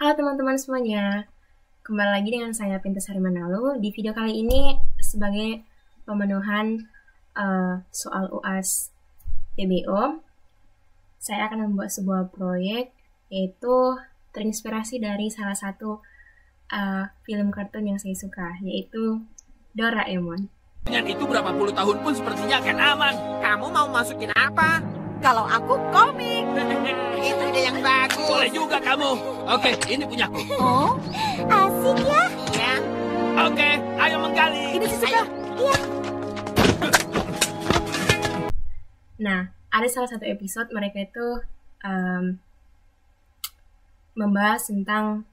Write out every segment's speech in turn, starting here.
Halo teman-teman semuanya, kembali lagi dengan saya Pintas Harimanalu. Di video kali ini sebagai pemenuhan soal UAS PBO, saya akan membuat sebuah proyek yaitu terinspirasi dari salah satu film kartun yang saya suka, yaitu Doraemon. Dengan itu berapa puluh tahun pun sepertinya akan aman. Kamu mau masukin apa? Kalau aku komik. Itu ide yang bagus. Boleh juga kamu. Oke, ini punyaku. Oh, asik ya. Iya. Oke, ayo menggali. Ini sih suka. Iya. Nah, ada salah satu episode mereka itu membahas tentang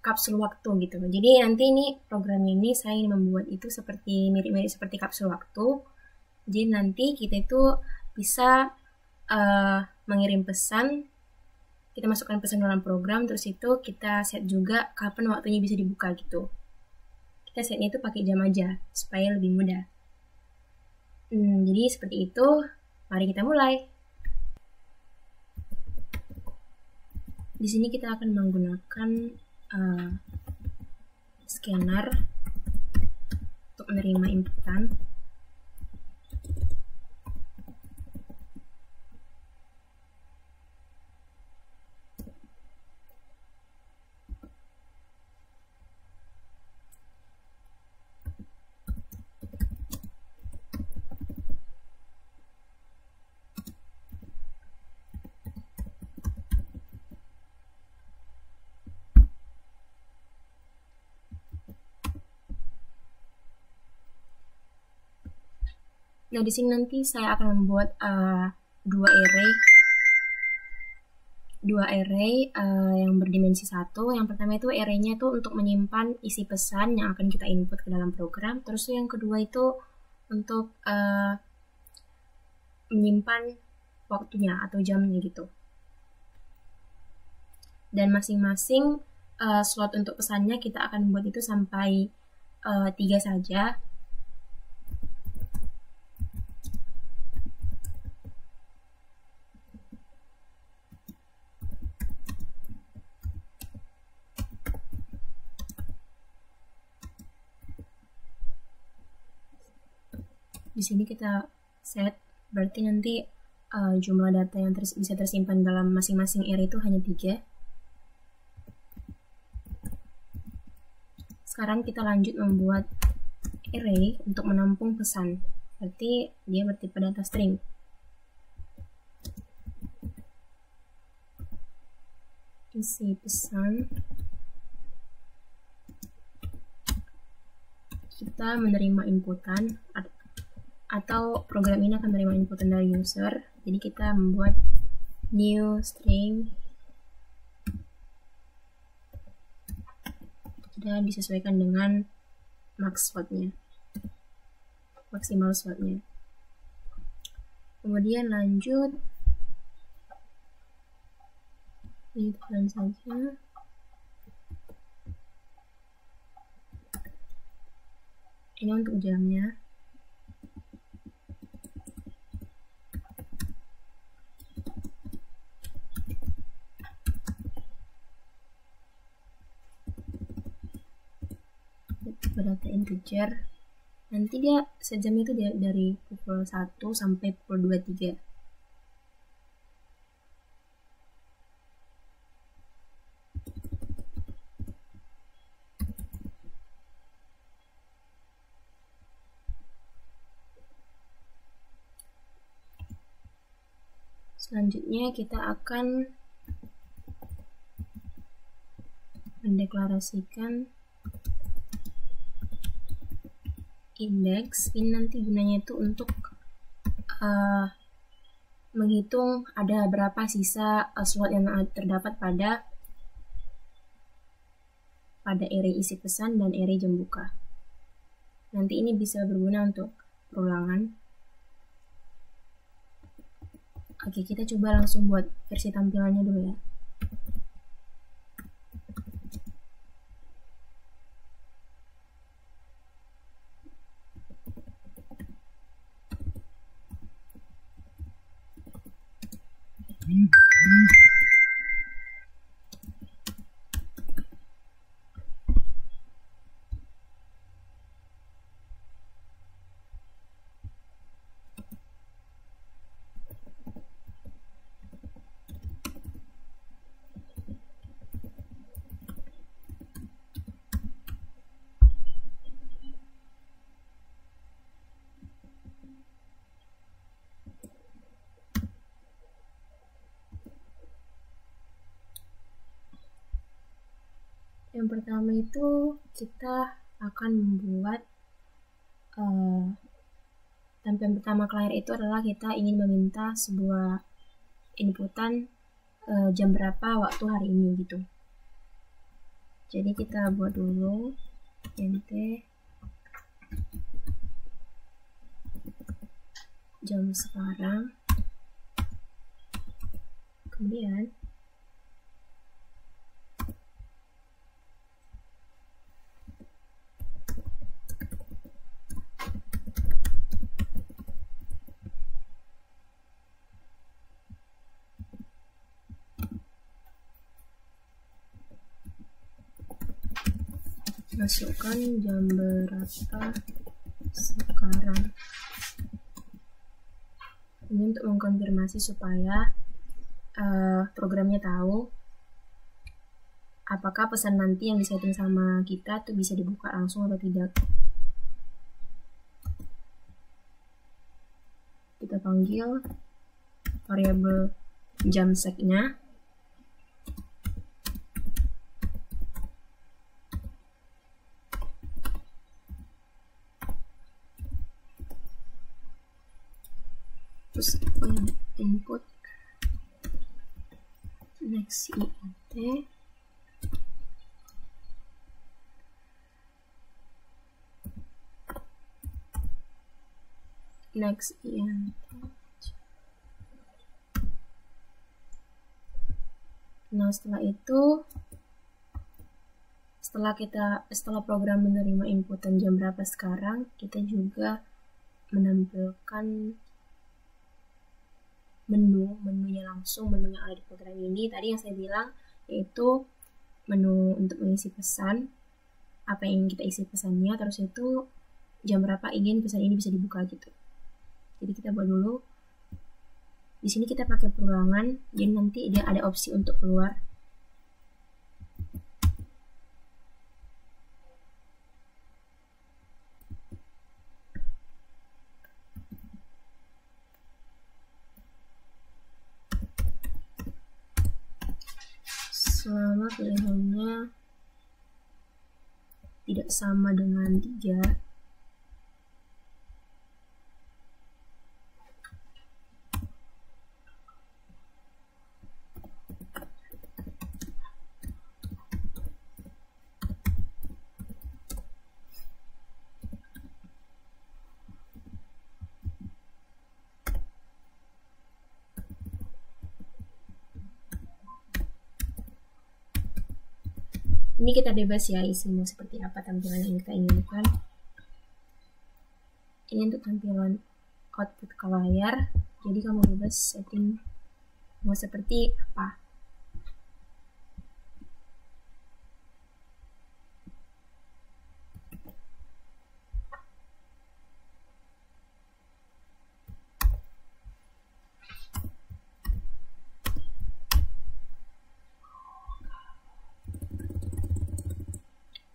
kapsul waktu gitu. Jadi nanti ini program ini saya ingin membuat itu seperti mirip-mirip seperti kapsul waktu. Jadi nanti kita itu bisa mengirim pesan, kita masukkan pesan dalam program, terus itu kita set juga kapan waktunya bisa dibuka gitu. Kita setnya itu pakai jam aja supaya lebih mudah. Jadi seperti itu. Mari kita mulai. Di sini kita akan menggunakan scanner untuk menerima inputan. Nah, di sini nanti saya akan membuat dua array yang berdimensi 1. Yang pertama itu array-nya itu untuk menyimpan isi pesan yang akan kita input ke dalam program. Terus yang kedua itu untuk menyimpan waktunya atau jamnya gitu. Dan masing-masing slot untuk pesannya kita akan buat itu sampai 3 saja. Di sini kita set, berarti nanti jumlah data yang bisa tersimpan dalam masing-masing array itu hanya 3. Sekarang kita lanjut membuat array untuk menampung pesan, berarti dia bertipe data string. Isi pesan, kita menerima inputan, atau program ini akan menerima inputan dari user. Jadi kita membuat new string dan disesuaikan dengan maksimal slotnya. Kemudian lanjut, ini tekan saja. Ini untuk jamnya. Data integer, nanti dia sejam itu dari pukul 1 sampai pukul 23. Selanjutnya kita akan mendeklarasikan index. Ini nanti gunanya itu untuk menghitung ada berapa sisa slot yang terdapat pada array isi pesan dan array jam buka. Nanti ini bisa berguna untuk perulangan. Oke, kita coba langsung buat versi tampilannya dulu ya. Yang pertama itu kita akan membuat tampilan pertama ke layar itu adalah kita ingin meminta sebuah inputan jam berapa waktu hari ini gitu. Jadi kita buat dulu nt jam sekarang, kemudian masukkan jam berapa sekarang. Ini untuk mengkonfirmasi supaya programnya tahu apakah pesan nanti yang disetting sama kita tuh bisa dibuka langsung atau tidak. Kita panggil variabel jam sec-nya. Terus input next int next int. Nah, setelah itu setelah program menerima inputan jam berapa sekarang, kita juga menampilkan menunya langsung, menu yang ada di program ini. Tadi yang saya bilang yaitu menu untuk mengisi pesan, apa yang ingin kita isi pesannya, terus itu jam berapa ingin pesan ini bisa dibuka gitu. Jadi kita buat dulu. Di sini kita pakai perulangan, jadi nanti dia ada opsi untuk keluar. Selama pilihannya tidak sama dengan 3, ini kita bebas ya isi mau seperti apa tampilan yang kita inginkan. Ini untuk tampilan output ke layar, jadi kamu bebas setting mau seperti apa.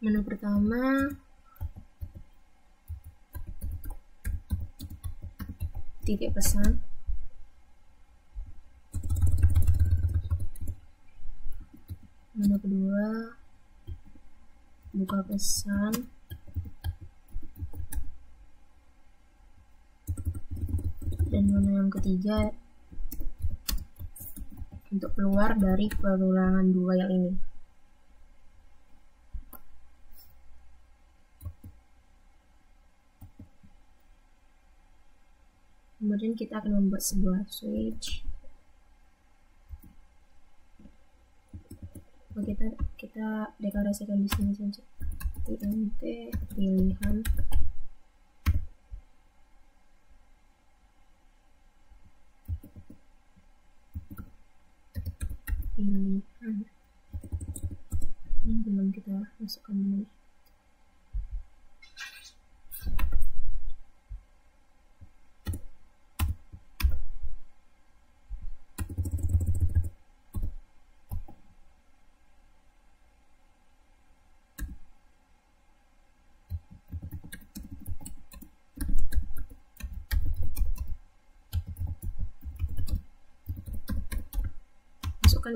Menu pertama titik pesan, menu kedua buka pesan, dan menu yang ketiga untuk keluar dari perulangan 2 yang ini. Kemudian kita akan membuat sebuah switch. Kita deklarasikan di sini saja. int pilihan ini belum kita masukkan dulu.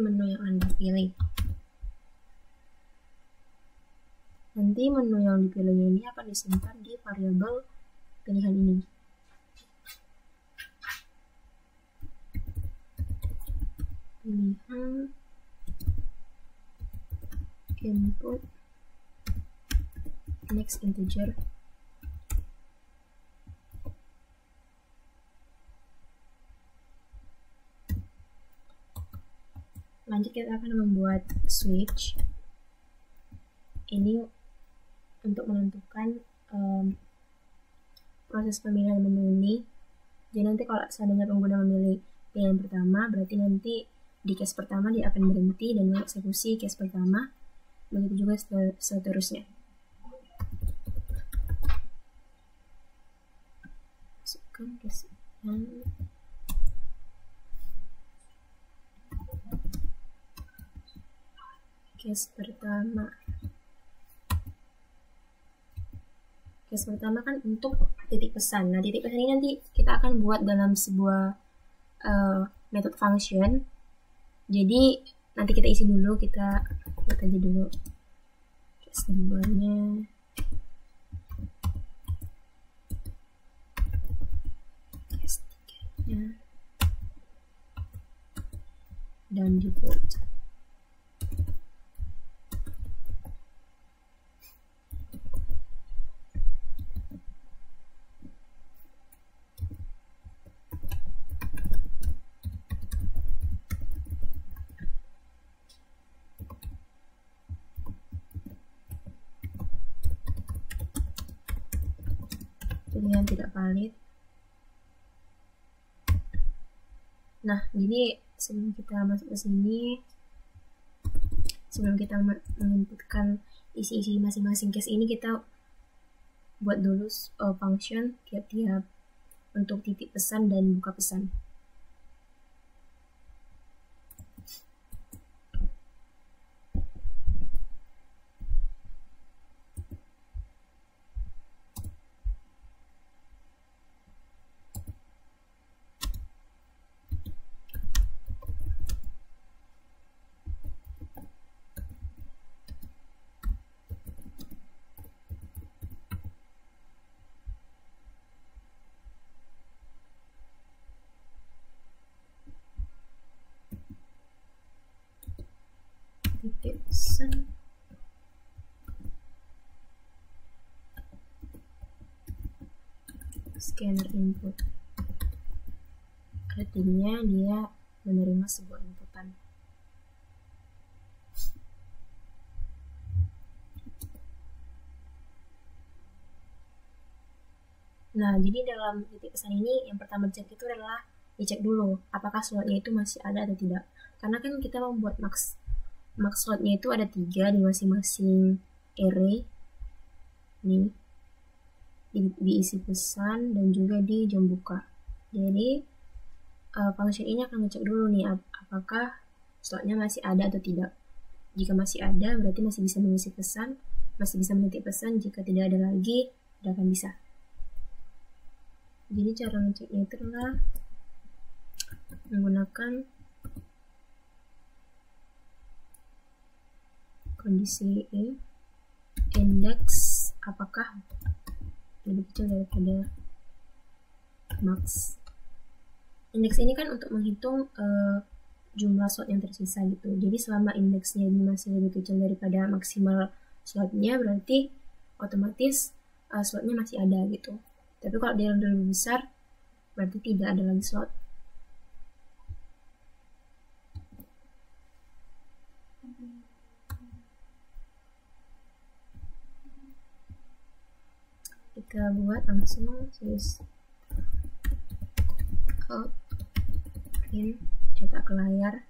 Menu yang Anda pilih. nanti menu yang dipilihnya ini akan disimpan di variabel pilihan ini. Pilihan input next integer. Lanjut kita akan membuat switch ini untuk menentukan proses pemilihan menu ini. Jadi nanti kalau seandainya pengguna memilih pilihan pertama, berarti nanti di case pertama dia akan berhenti dan mengeksekusi case pertama, begitu juga seterusnya. Masukkan case pertama. Case pertama kan untuk titik pesan. Nah, titik pesan ini nanti kita akan buat dalam sebuah method function. Jadi nanti kita isi dulu, kita buat aja dulu case 2-nya. Case 3-nya. Dan default. Pilihan tidak valid. Nah, jadi sebelum kita masuk ke sini, sebelum kita menginputkan isi-isi masing-masing case ini, kita buat dulu function tiap-tiap untuk titik pesan dan buka pesan. Titik pesan scanner input, artinya dia menerima sebuah inputan. Nah, jadi dalam titik pesan ini yang pertama dicek itu adalah dicek dulu apakah slotnya itu masih ada atau tidak, karena kan kita membuat max slotnya itu ada 3 di masing-masing array nih, diisi pesan dan juga di jam buka. Jadi function ini akan ngecek dulu nih apakah slotnya masih ada atau tidak. Jika masih ada berarti masih bisa mengisi pesan, masih bisa menitip pesan. Jika tidak ada lagi tidak akan bisa. Jadi cara ngeceknya itu adalah menggunakan kondisi index apakah lebih kecil daripada max. Indeks ini kan untuk menghitung jumlah slot yang tersisa gitu. Jadi selama indeksnya ini masih lebih kecil daripada maksimal slotnya, berarti otomatis slotnya masih ada gitu. Tapi kalau dia lebih besar, berarti tidak ada lagi slot. Kita buat langsung sys out print, cetak ke layar.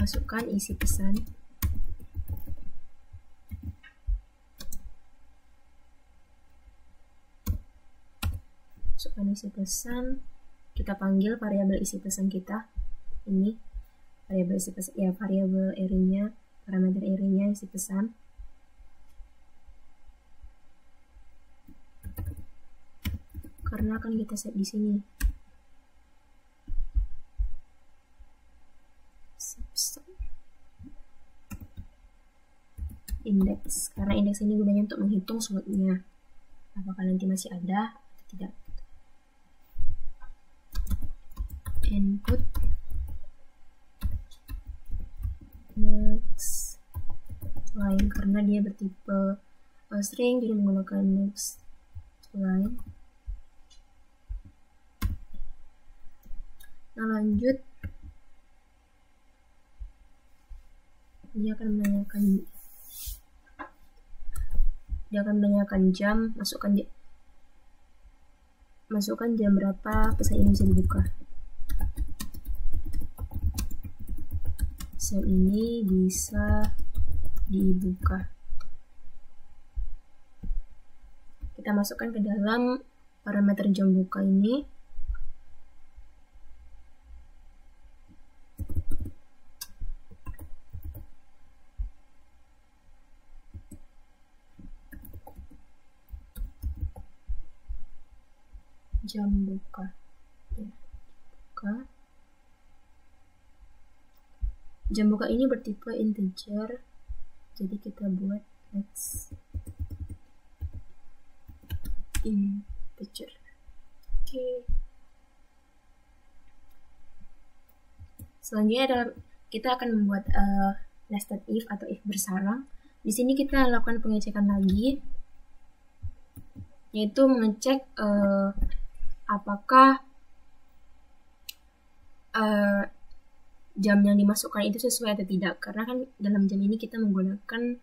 Masukkan isi pesan. Masukkan isi pesan. Kita panggil variabel isi pesan kita. Ini variabel isi pesan, ya variabel array-nya, parameter array-nya isi pesan. Karena akan kita set di sini. indeks, karena indeks ini gunanya untuk menghitung slotnya apakah nanti masih ada atau tidak. Input next line, karena dia bertipe string jadi menggunakan next line. Nah lanjut, dia akan menanyakan jam, masukkan jam berapa pesan ini bisa dibuka. Pesan ini bisa dibuka. Kita masukkan ke dalam parameter jam buka ini. Jam buka. Ya, buka. Jam buka ini bertipe integer, jadi kita buat next integer. Oke. Selanjutnya adalah kita akan membuat nested if atau if bersarang. Di sini kita lakukan pengecekan lagi, yaitu mengecek apakah jam yang dimasukkan itu sesuai atau tidak, karena kan dalam jam ini kita menggunakan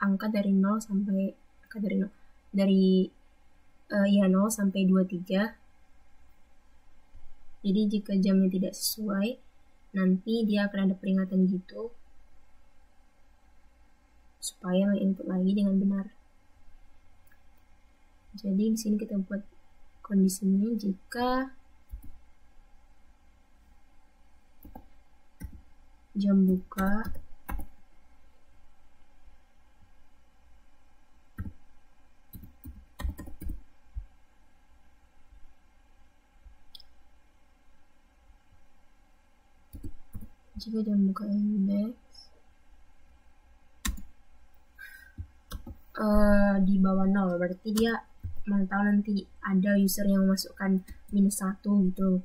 angka dari 0 sampai 0 sampai 23. Jadi jika jamnya tidak sesuai, nanti dia akan ada peringatan gitu supaya menginput lagi dengan benar. Jadi di sini kita buat kondisinya jika jam buka indeks di bawah 0, berarti dia mantau nanti ada user yang memasukkan -1 gitu.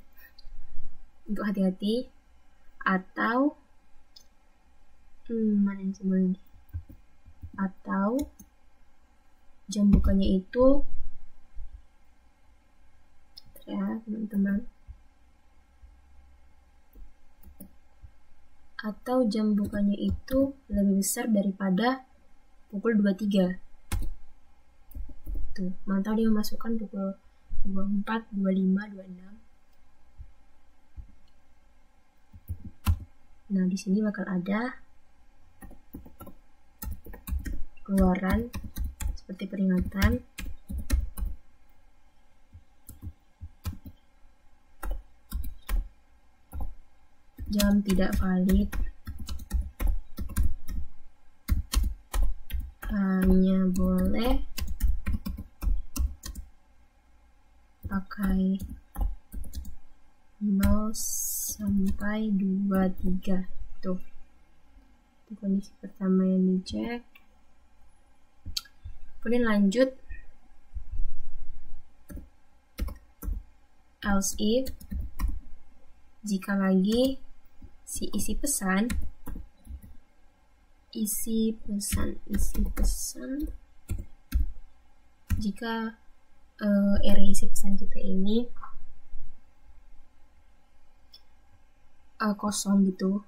Untuk hati-hati. Atau mana yang sebelumnya? Atau jam bukanya itu ya teman-teman, atau jam bukanya itu lebih besar daripada pukul 23. Tuh, mantau dia memasukkan pukul 24, 25, 26. Nah, di sini bakal ada keluaran seperti peringatan. Jam tidak valid. Hanya boleh pakai 0 sampai 23. Tuh. Itu kondisi pertama yang dicek. Kemudian lanjut else if, jika lagi si isi pesan jika array isi pesan kita ini kosong gitu,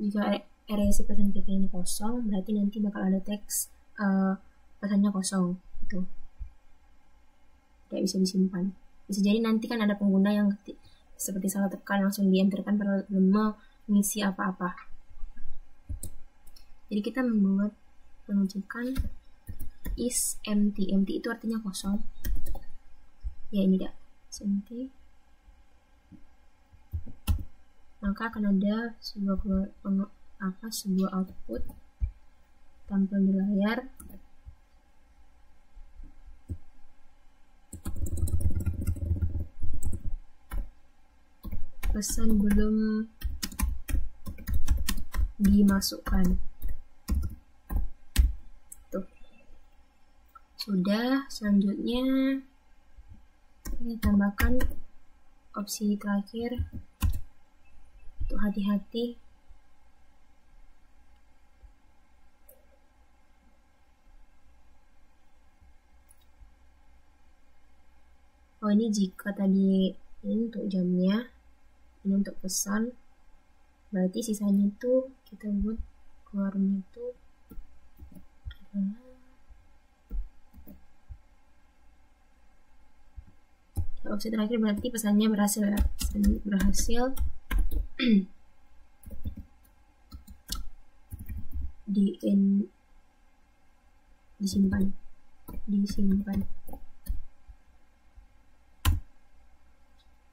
jika array isi pesan kita ini kosong, berarti nanti bakal ada teks pesannya kosong gitu, tidak bisa disimpan. Bisa jadi nanti kan ada pengguna yang seperti salah tekan langsung dienterkan padahal belum mengisi apa-apa. Jadi kita membuat pengecekan is empty. Empty itu artinya kosong. Ya ini dah, empty. Maka akan ada sebuah output tampil di layar. pesan belum dimasukkan. Tuh. Sudah, selanjutnya kita tambahkan opsi terakhir untuk hati-hati. Oh, ini jika tadi ini untuk jamnya, ini untuk pesan, berarti sisanya itu kita buat keluarnya itu adalah opsi terakhir, berarti pesannya berhasil ya, pesan berhasil disimpan.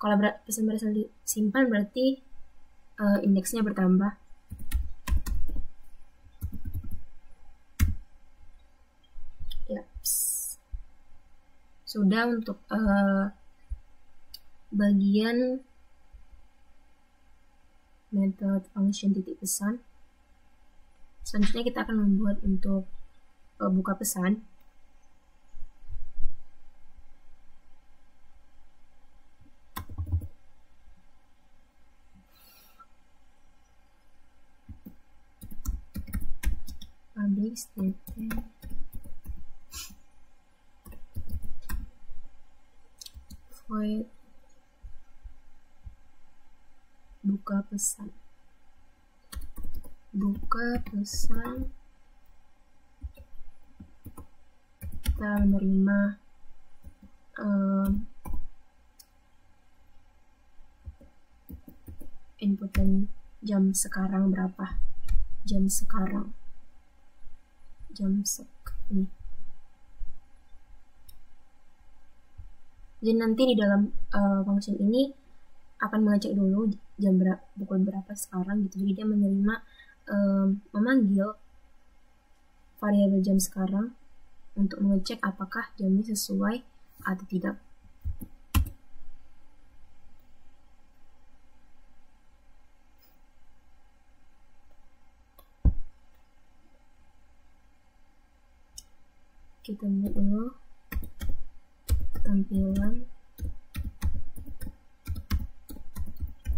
Kalau pesan berhasil disimpan berarti indeksnya bertambah. Yaps. Sudah untuk bagian method function titik pesan. Selanjutnya kita akan membuat untuk buka pesan. Public statement void buka pesan kita menerima inputan jam sekarang berapa, jam nih. Jadi nanti di dalam function ini akan mengecek dulu jam pukul berapa sekarang gitu. Jadi dia menerima memanggil variabel jam sekarang untuk mengecek apakah jamnya sesuai atau tidak. Kita lihat dulu tampilan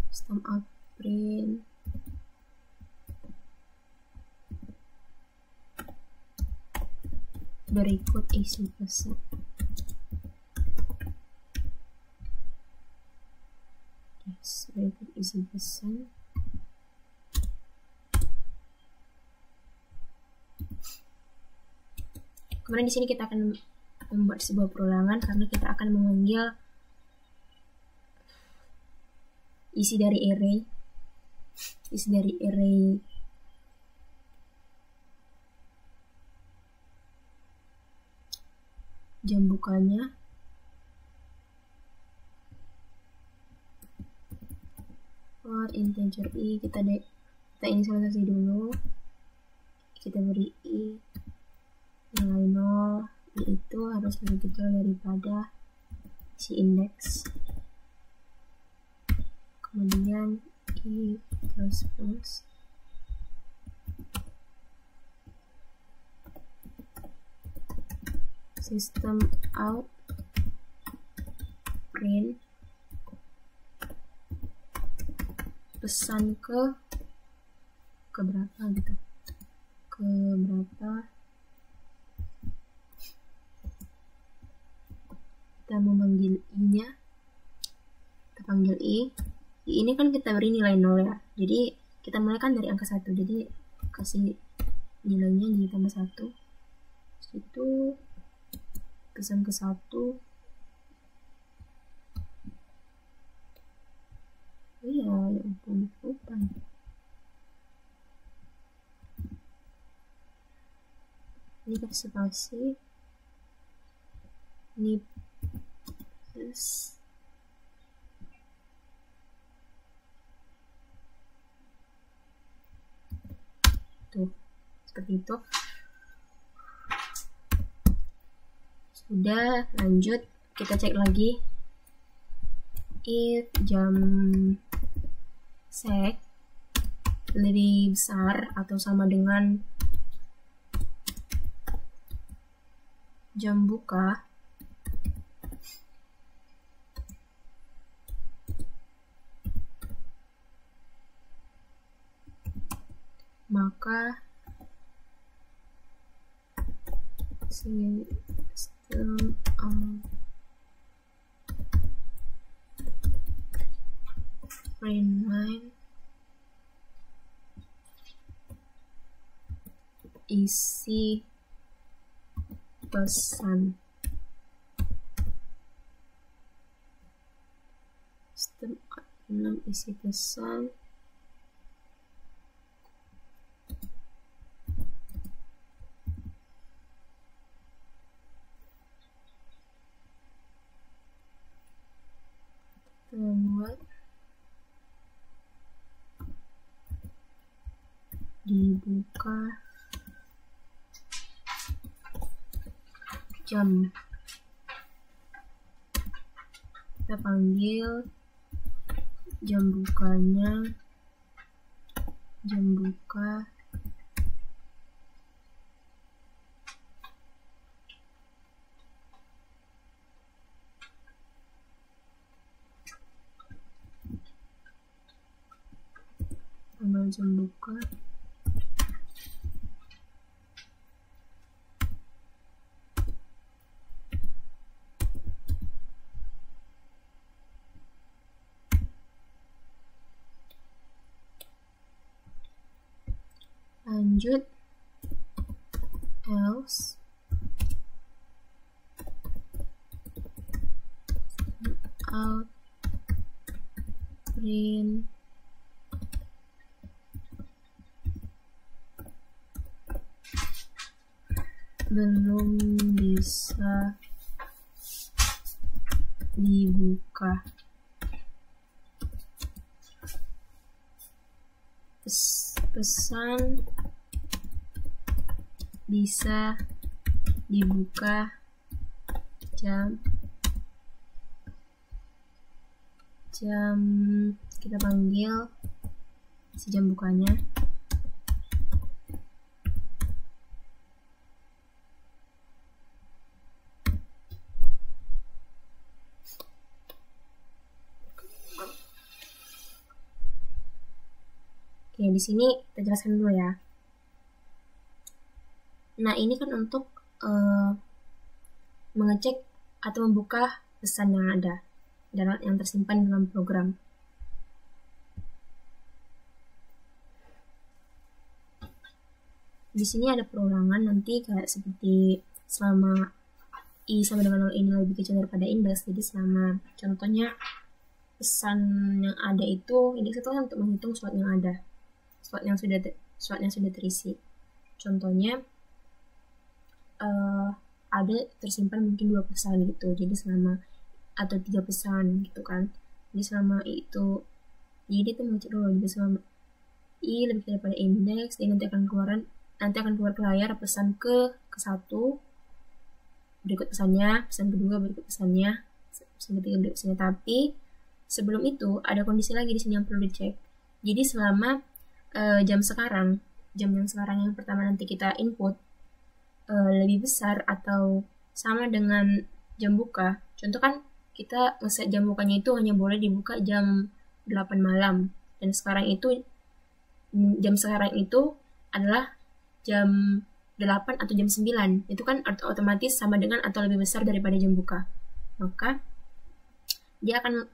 sistem out print. Berikut isi pesan. Berikut isi pesan. Kemudian di sini kita akan membuat sebuah perulangan karena kita akan memanggil isi dari array jam bukanya. For integer i kita inisialisasi dulu, kita beri i nilai 0, itu harus lebih kecil daripada si indeks. Kemudian i plus system out print pesan ke berapa gitu, ke berapa. Kita memanggil i-nya, kita panggil i ini kan kita beri nilai 0 ya, jadi kita mulai kan dari angka 1, jadi kasih nilainya jadi tambah 1, itu pesan ke 1, iya ya ampun lupa. Ini kasih spasi, ini plus tuh seperti itu. Sudah, lanjut kita cek lagi if jam sek lebih besar atau sama dengan jam buka, maka sistem print line isi pesan. Sistem 6 isi pesan membuat dibuka jam. Kita panggil jam bukanya jam buka tanggal jam buka lanjut else out print belum bisa dibuka. Pesan bisa dibuka jam kita panggil si jam bukanya Oke, di sini kita jelaskan dulu ya. Nah, ini kan untuk mengecek atau membuka pesan yang ada yang tersimpan dalam program. Di sini ada perulangan nanti kayak seperti selama i sama dengan 0 ini lebih kecil daripada indeks. Jadi selama contohnya pesan yang ada itu indeks itu kan untuk menghitung slot yang ada. Slot yang sudah terisi. Contohnya ada tersimpan mungkin 2 pesan gitu. Jadi selama atau 3 pesan gitu kan. Jadi selama itu jadi itu mengecek dulu. Jadi selama i lebih kecil daripada indeks, dia nanti akan keluar ke layar pesan ke 1, berikut pesannya, pesan kedua berikut pesannya, pesan ketiga berikut pesannya. Tapi sebelum itu ada kondisi lagi di sini yang perlu dicek. Jadi selama jam yang sekarang yang pertama nanti kita input lebih besar atau sama dengan jam buka. Contoh kan kita ngeset jam bukanya itu hanya boleh dibuka jam 8 malam. Dan sekarang itu jam sekarang itu adalah jam 8 atau jam 9. Itu kan otomatis sama dengan atau lebih besar daripada jam buka. Maka dia akan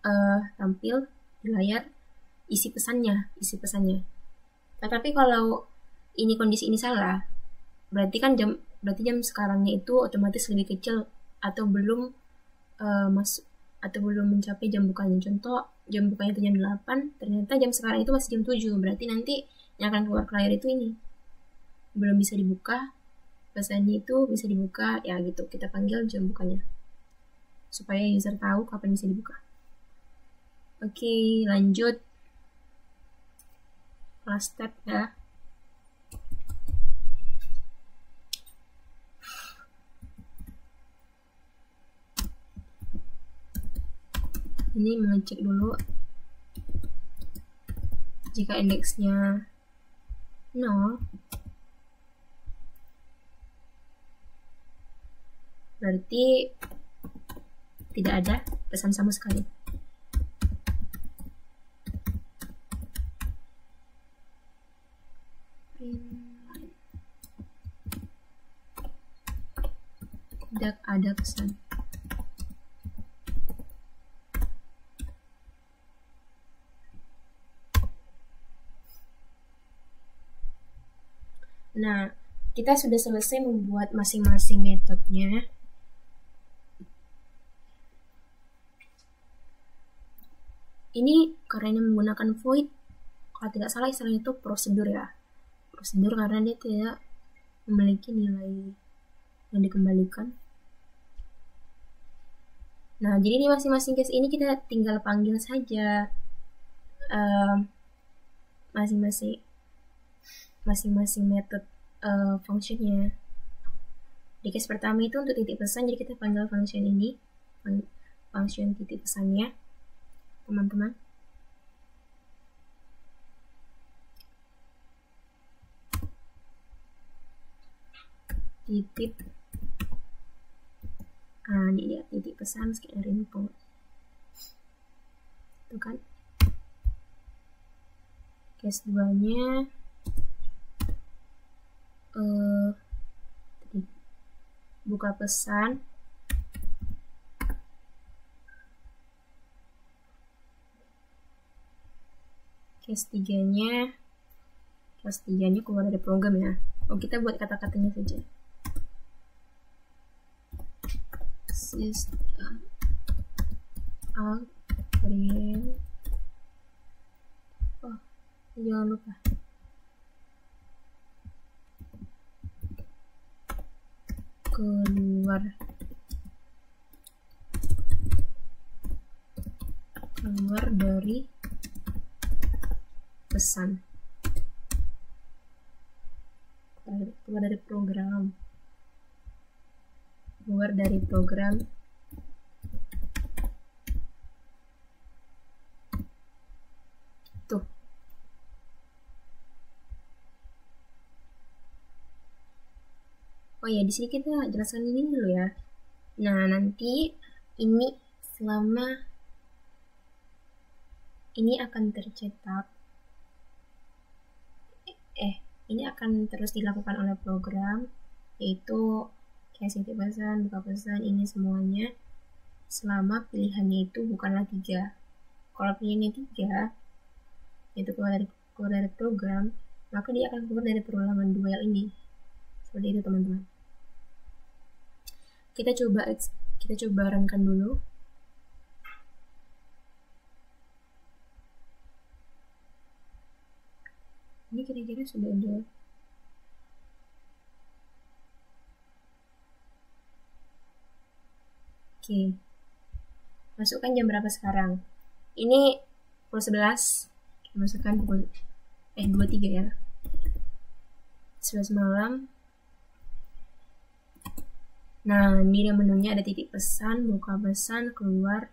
tampil di layar isi pesannya. Tetapi kalau kondisi ini salah, berarti jam sekarangnya itu otomatis lebih kecil atau belum belum mencapai jam bukanya. Contoh jam bukanya itu jam 8, ternyata jam sekarang itu masih jam 7. Berarti nanti yang akan keluar ke layar itu ini belum bisa dibuka, pesannya itu bisa dibuka ya gitu. Kita panggil jam bukanya supaya user tahu kapan bisa dibuka. Oke, lanjut last step ya. Ini mengecek dulu Jika indeksnya 0, berarti tidak ada pesan sama sekali. Tidak ada pesan. Nah, kita sudah selesai membuat masing-masing metodenya. Ini karena menggunakan void, kalau tidak salah istilahnya itu prosedur ya. Prosedur karena dia tidak memiliki nilai yang dikembalikan. Nah, jadi di masing-masing case ini kita tinggal panggil saja masing-masing metode functionnya. Di case pertama itu untuk titik pesan, jadi kita panggil function ini, function titik pesannya, teman-teman. Titik, ini dia titik pesan sekian info, itu kan. Case 2-nya buka pesan, case 3-nya keluar dari program ya. Kita buat kata-katanya saja. System out create, jangan lupa keluar dari pesan, keluar dari program, tuh. Oh ya, di sini kita jelaskan ini dulu ya. Nah, nanti ini selama ini akan tercetak, ini akan terus dilakukan oleh program, yaitu kayak titik pesan, buka pesan, ini semuanya selama pilihannya itu bukanlah 3. Kalau pilihannya 3, yaitu keluar dari program, maka dia akan keluar dari perulangan duel ini. Seperti itu, teman-teman. Kita coba runkan dulu. Ini kira-kira sudah ada. Oke. Masukkan jam berapa sekarang? Ini pukul 11. Masukkan pukul 23 ya. 11 malam. Nah, ini menunya ada titik pesan, buka pesan, keluar.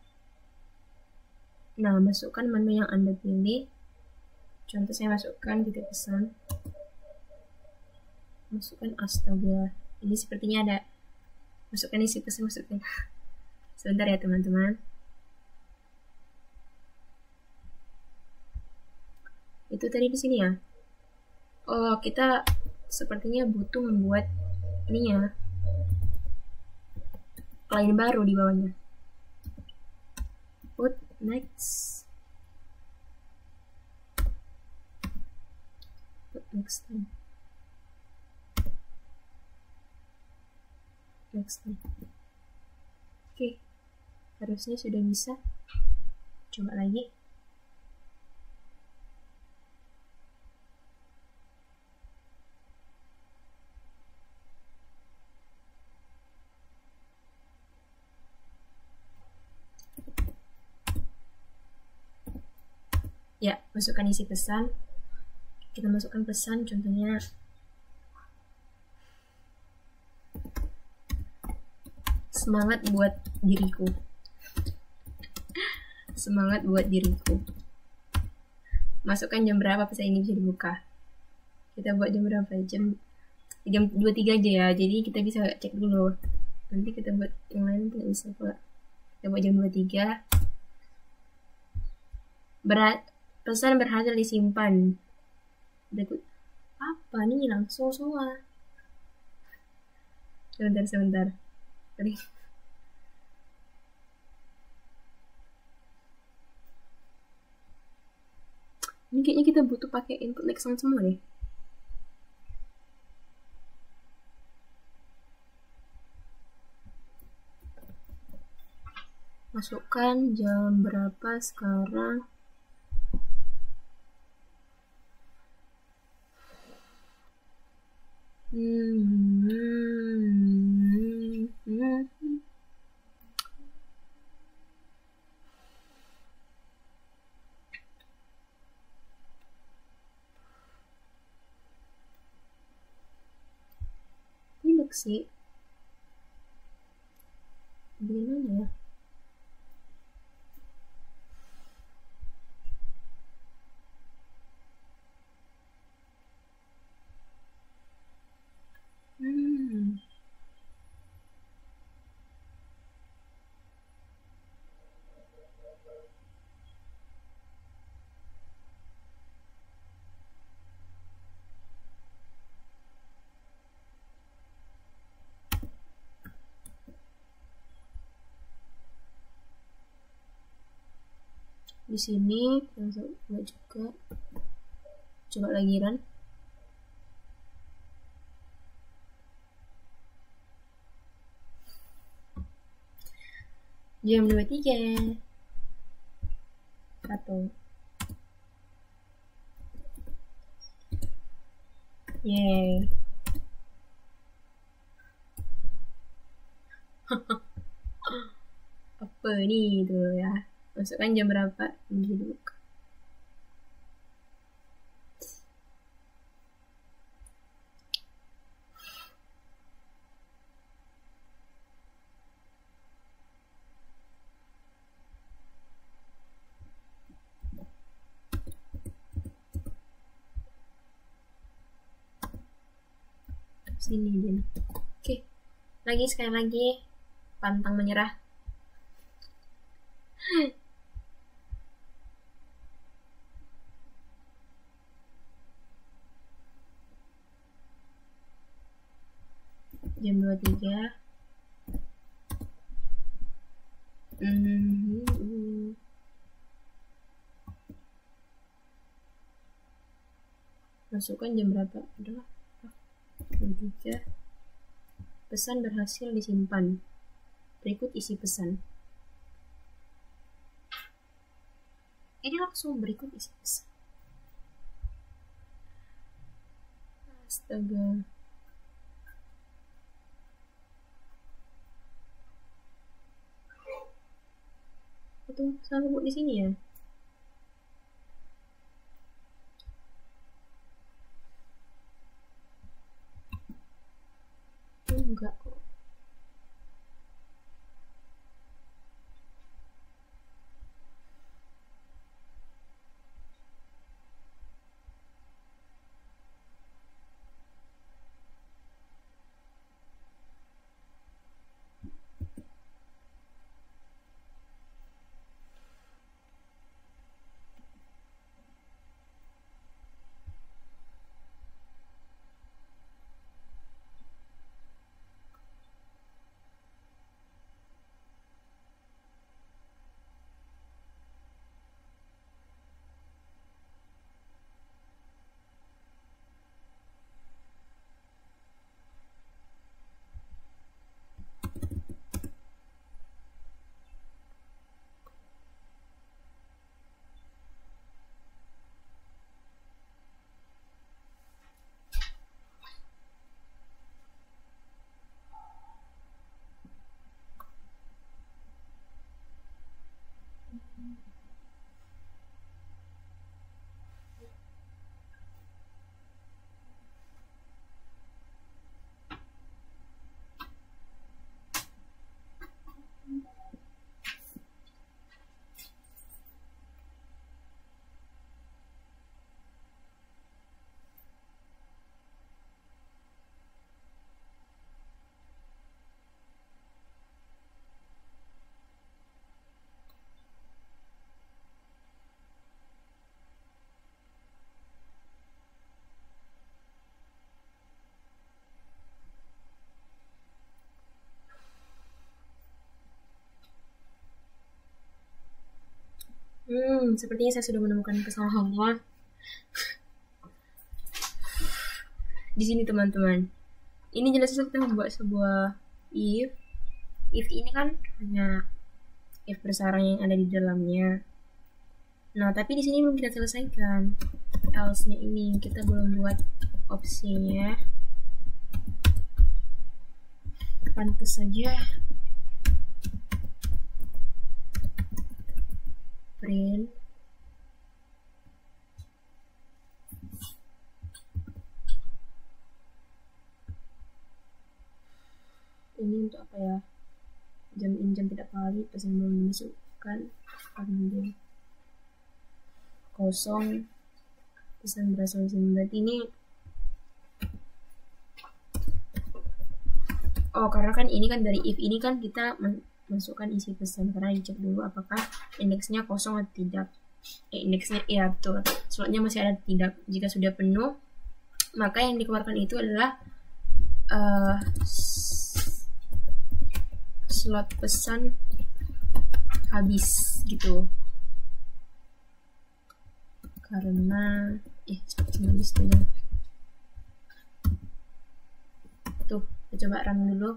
Nah, masukkan menu yang Anda pilih. Contoh saya masukkan titik pesan. Masukkan astaga. Ini sepertinya ada. Masukkan isi pesan, masukkan. Sebentar ya, teman-teman. Itu tadi di sini ya. Oh, kita sepertinya butuh membuat ininya. Line baru di bawahnya. Put next. Next time. Oke, harusnya sudah bisa. Coba lagi. Ya, masukkan isi pesan. Kita masukkan pesan, contohnya semangat buat diriku. Semangat buat diriku. masukkan jam berapa pesan ini bisa dibuka. Kita buat jam berapa? Jam 23 aja ya. Jadi kita bisa cek dulu. Nanti kita buat yang lain tidak bisa pula. Kita buat jam 23. Pesan berhasil disimpan. Berikut. Apa nih langsung semua? Sebentar. Tadi. Ini kayaknya kita butuh pakai input Nexon semua deh. Masukkan jam berapa sekarang. Ini sih. Bagaimana ya? Di sini kita buat juga. Coba lagi run. Jam 23. 1. Yeay. Apa nih dulu ya? Masukkan jam berapa bisa dibuka. Sini dia. Oke. Sekali lagi pantang menyerah. Jam 23. Masukkan jam berapa? Adalah 23. Pesan berhasil disimpan. Berikut isi pesan. Ini langsung berikut isi pesan. Astaga. Itu salah buat di sini ya. Enggak kok. Sepertinya saya sudah menemukan kesalahannya. Di sini teman-teman. Ini jelas kita membuat sebuah if. If ini kan hanya if bersarang yang ada di dalamnya. Nah, tapi di sini belum kita selesaikan. Else-nya ini kita belum buat opsinya. Pantas saja print ini untuk apa ya, jam in jam tidak valid, pesan belum dimasukkan, karena kosong, pesan berasal dari sini. Berarti ini karena kan ini kan dari if ini kan kita masukkan isi pesan, karena dicek dulu apakah indeksnya kosong atau tidak. Indeksnya ya betul, slotnya masih ada atau tidak. Jika sudah penuh, maka yang dikeluarkan itu adalah slot pesan habis gitu, karena cuma habis tuh. Kita coba run dulu.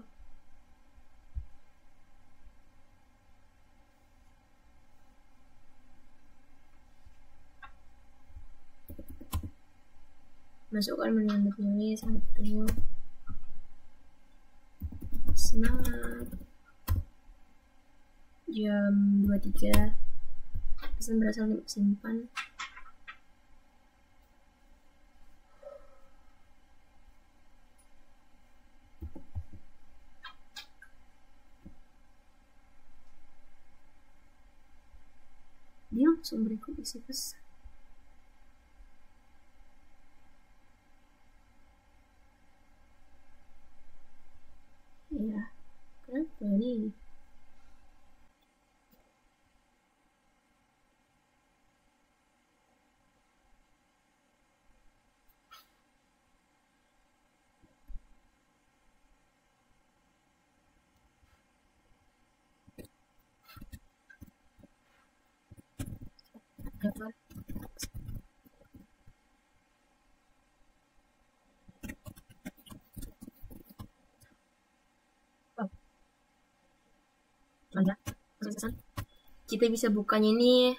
Masukkan menu yang dipilih 1. Semangat. Jam 23. Pesan berasal dari simpan. Dia langsung berikut isi pesan. Ya, kenapa nih? Apa? Ya, kita bisa bukanya nih.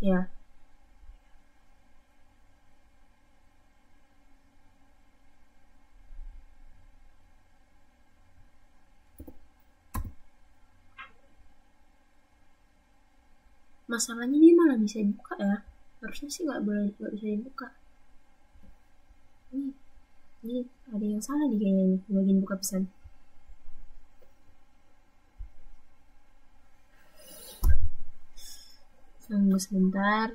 Ya. Masalahnya dia malah bisa dibuka ya. Harusnya sih nggak bisa dibuka. Ini ada yang salah nih kayaknya nih, bagian buka pesan. Tunggu sebentar.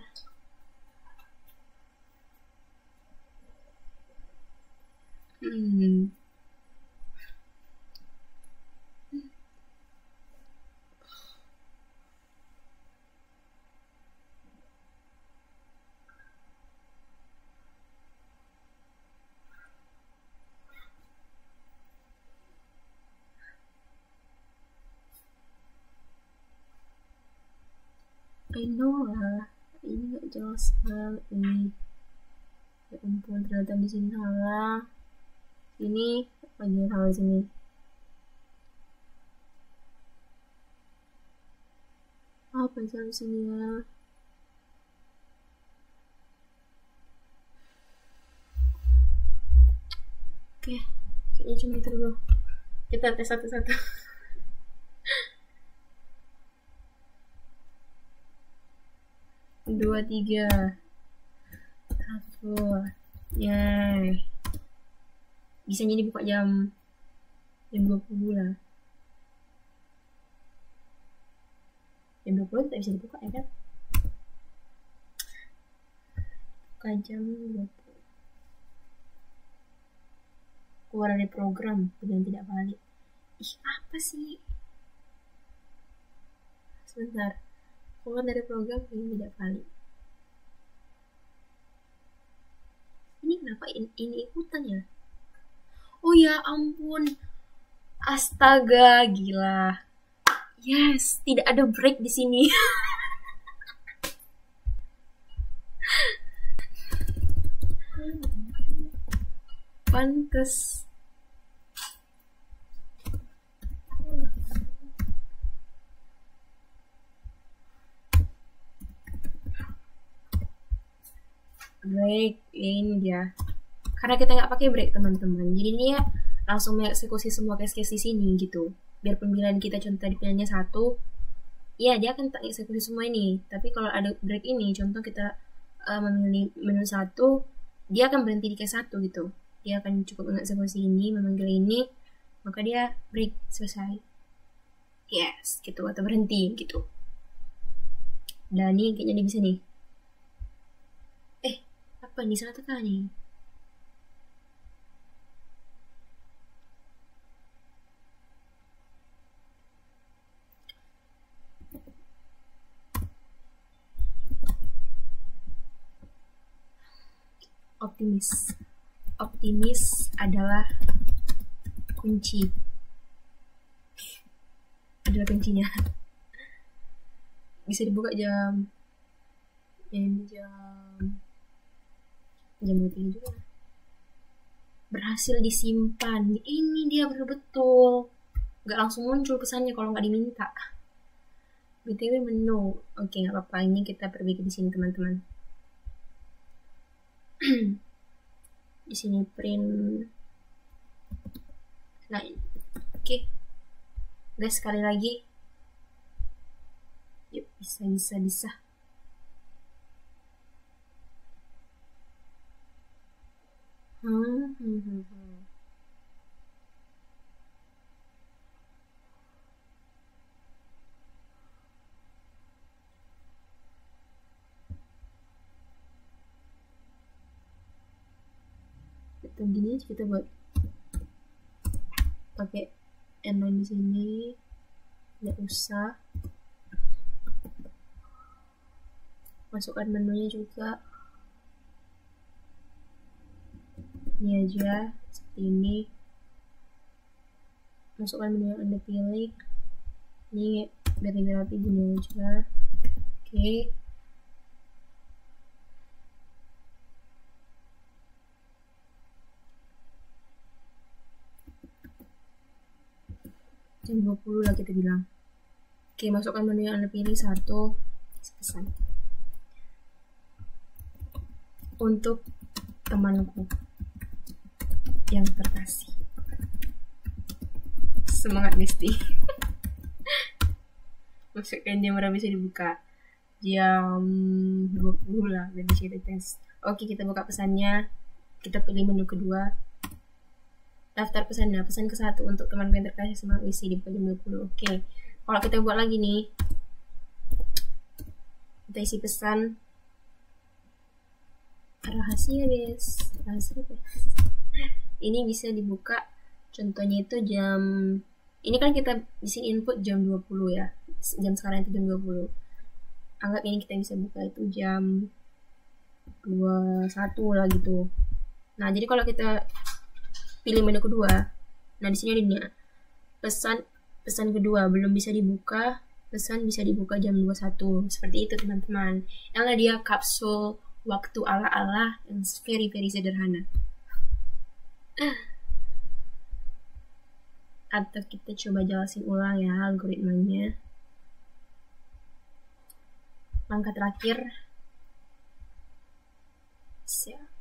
I know lah, ini nggak jelas banget ini. Ya ampun, ternyata di sini salah. Ini bagian salah sini. Apa yang salah sini ya? Oke, kayaknya cuma itu dulu. Kita tes satu-satu. Dua, 3. 1. Ya. Bisanya dibuka jam 20 lah. Jam 20 tidak bisa dibuka ya kan? Buka jam 20. Keluar dari program, yang tidak valid. Apa sih? Sebentar. Keluar dari program yang tidak valid. Ini kenapa ini ikutan ya? Oh ya ampun. Astaga, gila. Yes, tidak ada break di sini. Pantes. Break ini dia. Karena kita nggak pakai break teman-teman, jadi dia langsung mengeksekusi semua case-case di sini gitu. Biarpun pilihan kita contoh di pilihannya 1, ya dia akan tak eksekusi semua ini. Tapi kalau ada break ini, contoh kita memilih menu 1, dia akan berhenti di case 1 gitu. Dia akan cukup mengeksekusi ini, memanggil ini, maka dia break, selesai. Yes, gitu, atau berhenti gitu. Dan ini kayaknya dia bisa nih. Apa nih, salah tekan nih. Optimis adalah kunci. Adalah kuncinya. Bisa dibuka jam 23 juga. Berhasil disimpan. Ini dia betul-betul. Gak langsung muncul pesannya kalau nggak diminta. BTW menu. Oke, nggak apa-apa. Ini kita perbaiki di sini teman-teman. Di sini print line. Oke. Guys, sekali lagi. Yuk, bisa. Betul, gini aja kita buat pakai inline di sini, nggak usah masukkan menunya juga. Ini aja seperti ini. Masukkan menu yang Anda pilih. Ini biar lebih rapi gini aja. Oke. Jam 20 lah kita bilang. Oke, masukkan menu yang Anda pilih 1. Pesan. Untuk temanku yang terkasih. Semangat Besti. Masukkan jam berapa bisa dibuka? Jam 20 lah, dan bisa kita tes. Oke, kita buka pesannya. Kita pilih menu kedua. Daftar pesannya, pesan ke-1 untuk teman yang terkasih semangat Besti dibuka jam 20. Oke. Kalau kita buat lagi nih, kita isi pesan. Rahasia guys, rahasia apa? Ini bisa dibuka, contohnya itu jam, ini kan kita di sini input jam 20 ya, jam sekarang itu jam 20. Anggap ini kita bisa buka itu jam 21 lah gitu. Nah, jadi kalau kita pilih menu kedua, nah di sini ada pesan kedua belum bisa dibuka, pesan bisa dibuka jam 21. Seperti itu teman-teman. Yang dia kapsul waktu ala-ala yang very sederhana. Atau kita coba jelasin ulang ya algoritmanya. Langkah terakhir. Siap.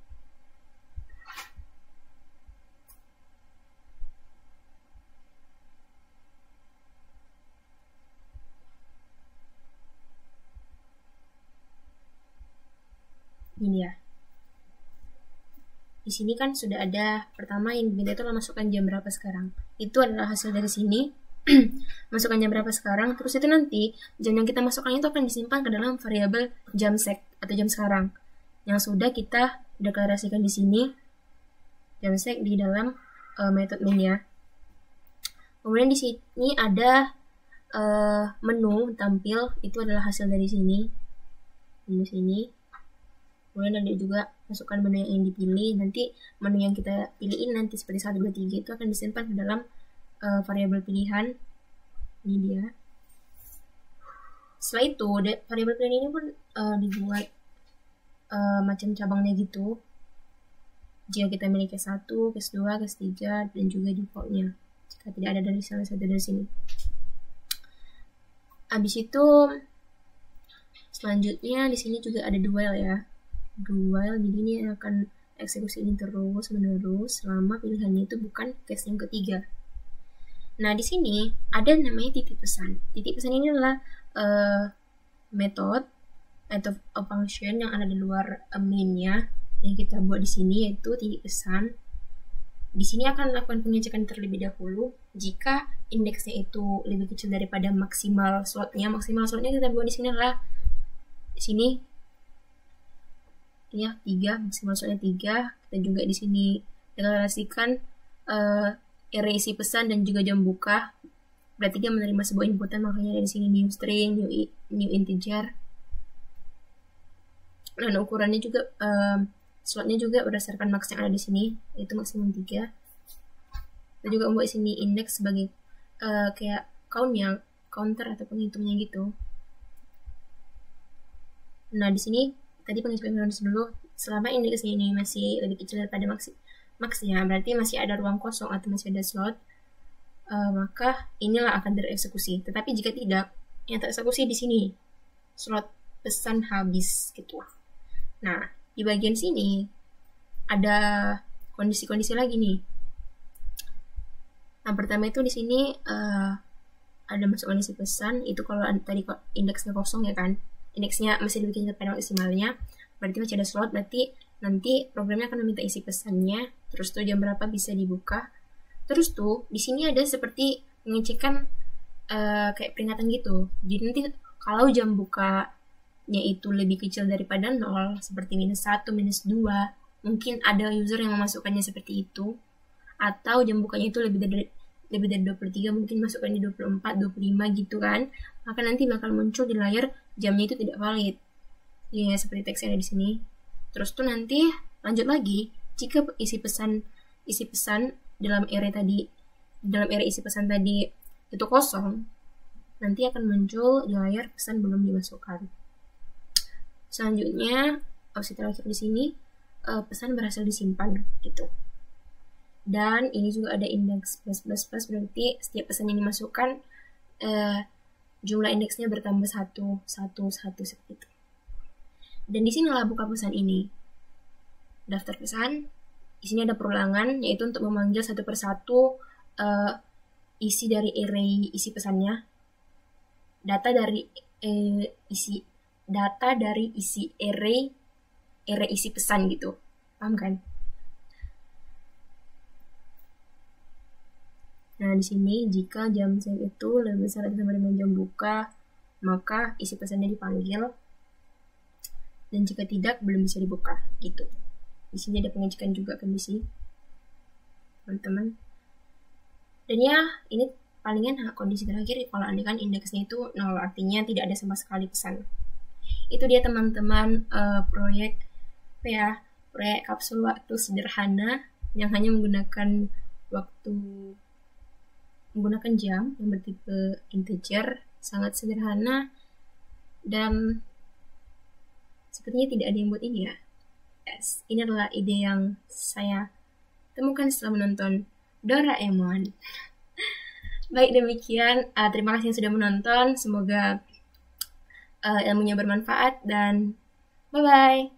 Ini ya. Di sini kan sudah ada pertama yang diminta itu masukkan jam berapa sekarang. Itu adalah hasil dari sini. Masukkan jam berapa sekarang. Terus itu nanti jam yang kita masukkan itu akan disimpan ke dalam variabel jam sek atau jam sekarang yang sudah kita deklarasikan di sini. Jam sek di dalam method main ya. Kemudian di sini ada menu tampil, itu adalah hasil dari sini. Menu sini. Kemudian ada juga masukkan menu yang ingin dipilih. Nanti menu yang kita pilihin nanti seperti 1, 2, 3 itu akan disimpan ke dalam variabel pilihan. Ini dia. Setelah itu variabel pilihan ini pun dibuat macam cabangnya gitu. Jika kita miliki case 1, case 2, case 3, dan juga defaultnya jika tidak ada dari salah satu dari sini. Habis itu selanjutnya di sini juga ada do while ya. Do while, jadi ini akan eksekusi ini terus menerus selama pilihannya itu bukan case yang ketiga. Nah, di sini ada namanya titip pesan. Titip pesan ini adalah method atau function yang ada di luar main-nya yang kita buat di sini, yaitu titip pesan. Di sini akan melakukan pengecekan terlebih dahulu jika indeksnya itu lebih kecil daripada maksimal slotnya. Maksimal slotnya kita buat di sini adalah di sini ya 3, maksimal slotnya 3. Kita juga di sini deklarasikan array isi pesan dan juga jam buka. Berarti dia menerima sebuah inputan, makanya dari sini new string, new integer. Dan ukurannya juga slotnya juga berdasarkan max yang ada di sini, yaitu maksimum 3. Kita juga membuat sini indeks sebagai kayak counter atau penghitungnya gitu. Nah, di sini tadi pengecekan dulu, selama indeksnya ini masih lebih kecil daripada max ya, berarti masih ada ruang kosong atau masih ada slot, maka inilah akan tereksekusi. Tetapi jika tidak, yang tereksekusi di sini slot pesan habis gitu. Nah, di bagian sini ada kondisi-kondisi lagi nih. Nah, pertama itu di sini ada masuk kondisi pesan, itu kalau tadi indeksnya kosong ya kan, indeksnya masih lebih kecil daripada maksimalnya, berarti masih ada slot, berarti nanti programnya akan meminta isi pesannya, terus tuh jam berapa bisa dibuka. Terus tuh di sini ada seperti pengecekan kayak peringatan gitu. Jadi nanti kalau jam bukanya itu lebih kecil daripada 0, seperti -1, -2, mungkin ada user yang memasukkannya seperti itu, atau jam bukanya itu lebih dari 23, mungkin masukkannya 24, 25 gitu kan, maka nanti bakal muncul di layar jamnya itu tidak valid. Ya, seperti teks yang ada di sini. Terus tuh nanti lanjut lagi, jika isi pesan dalam array isi pesan tadi itu kosong, nanti akan muncul di layar pesan belum dimasukkan. Selanjutnya opsi terakhir di sini pesan berhasil disimpan gitu. Dan ini juga ada indeks plus, berarti setiap pesan yang dimasukkan jumlah indeksnya bertambah 1 seperti itu. Dan di sinilah buka pesan ini. Daftar pesan, di sini ada perulangan, yaitu untuk memanggil satu persatu isi dari array isi pesannya, data dari isi array isi pesan gitu, paham kan? Nah, di sini jika jam save itu lebih besar sama dengan jam buka, maka isi pesannya dipanggil, dan jika tidak belum bisa dibuka gitu. Di sini ada pengecekan juga kondisi, teman-teman. Dan ya, ini palingan kondisi terakhir kalau andaikan indeksnya itu 0, artinya tidak ada sama sekali pesan. Itu dia teman-teman proyek kapsul waktu sederhana yang hanya menggunakan jam yang bertipe integer, sangat sederhana, dan sepertinya tidak ada yang buat ini ya. Yes, ini adalah ide yang saya temukan setelah menonton Doraemon. Baik, demikian. Terima kasih yang sudah menonton. Semoga ilmunya bermanfaat, dan bye-bye.